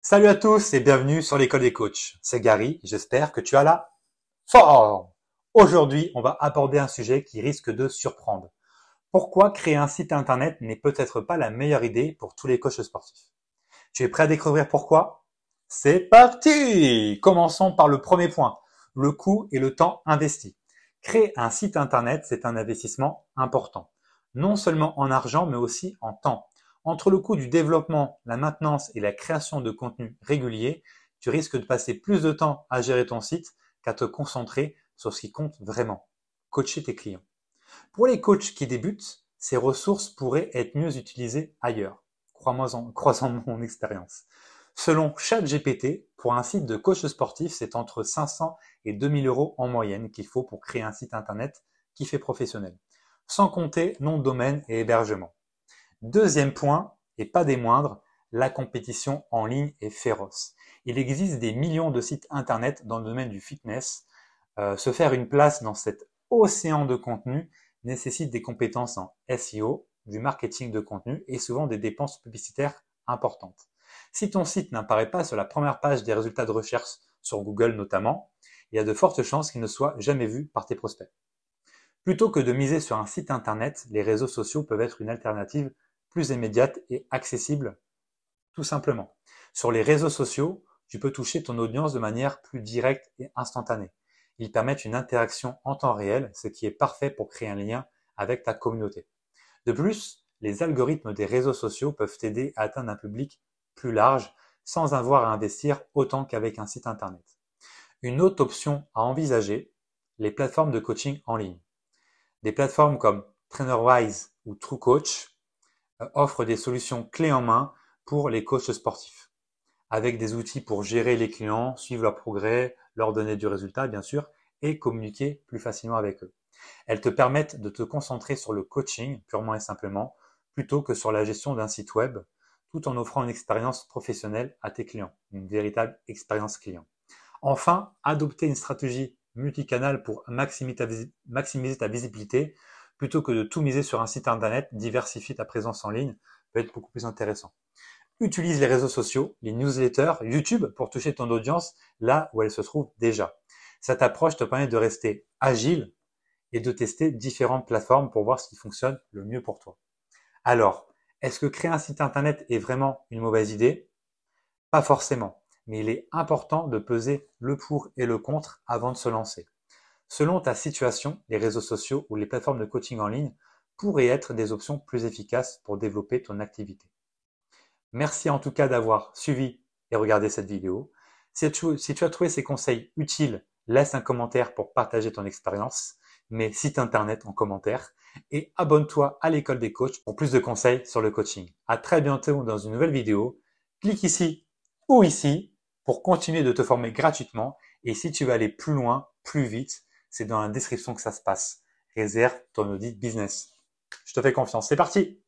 Salut à tous et bienvenue sur l'école des coachs. C'est Gary, j'espère que tu as la forme. Aujourd'hui, on va aborder un sujet qui risque de surprendre. Pourquoi créer un site internet n'est peut-être pas la meilleure idée pour tous les coachs sportifs? Tu es prêt à découvrir pourquoi? C'est parti! Commençons par le premier point, le coût et le temps investi. Créer un site internet, c'est un investissement important, non seulement en argent mais aussi en temps. Entre le coût du développement, la maintenance et la création de contenu régulier, tu risques de passer plus de temps à gérer ton site qu'à te concentrer sur ce qui compte vraiment, coacher tes clients. Pour les coachs qui débutent, ces ressources pourraient être mieux utilisées ailleurs. Crois-en mon expérience. Selon ChatGPT, pour un site de coach sportif, c'est entre 500 et 2000 euros en moyenne qu'il faut pour créer un site internet qui fait professionnel, sans compter nom de domaine et hébergement. Deuxième point, et pas des moindres, la compétition en ligne est féroce. Il existe des millions de sites internet dans le domaine du fitness. Se faire une place dans cet océan de contenu nécessite des compétences en SEO, du marketing de contenu et souvent des dépenses publicitaires importantes. Si ton site n'apparaît pas sur la première page des résultats de recherche sur Google notamment, il y a de fortes chances qu'il ne soit jamais vu par tes prospects. Plutôt que de miser sur un site internet, les réseaux sociaux peuvent être une alternative plus immédiate et accessible, tout simplement. Sur les réseaux sociaux, tu peux toucher ton audience de manière plus directe et instantanée. Ils permettent une interaction en temps réel, ce qui est parfait pour créer un lien avec ta communauté. De plus, les algorithmes des réseaux sociaux peuvent t'aider à atteindre un public plus large sans avoir à investir autant qu'avec un site internet. Une autre option à envisager, les plateformes de coaching en ligne. Des plateformes comme TrainerWise ou TrueCoach offrent des solutions clés en main pour les coachs sportifs, avec des outils pour gérer les clients, suivre leur progrès, leur donner du résultat bien sûr, et communiquer plus facilement avec eux. Elles te permettent de te concentrer sur le coaching purement et simplement, plutôt que sur la gestion d'un site web, tout en offrant une expérience professionnelle à tes clients, une véritable expérience client. Enfin, adopter une stratégie multicanal pour maximiser ta visibilité, plutôt que de tout miser sur un site internet, diversifier ta présence en ligne peut être beaucoup plus intéressant. Utilise les réseaux sociaux, les newsletters, YouTube pour toucher ton audience là où elle se trouve déjà. Cette approche te permet de rester agile et de tester différentes plateformes pour voir ce qui fonctionne le mieux pour toi. Alors, est-ce que créer un site internet est vraiment une mauvaise idée? Pas forcément, mais il est important de peser le pour et le contre avant de se lancer. Selon ta situation, les réseaux sociaux ou les plateformes de coaching en ligne pourraient être des options plus efficaces pour développer ton activité. Merci en tout cas d'avoir suivi et regardé cette vidéo. Si tu as trouvé ces conseils utiles, laisse un commentaire pour partager ton expérience, mets site internet en commentaire et abonne-toi à l'école des coachs pour plus de conseils sur le coaching. À très bientôt dans une nouvelle vidéo. Clique ici ou ici pour continuer de te former gratuitement et si tu veux aller plus loin, plus vite, c'est dans la description que ça se passe. Réserve ton audit business. Je te fais confiance. C'est parti!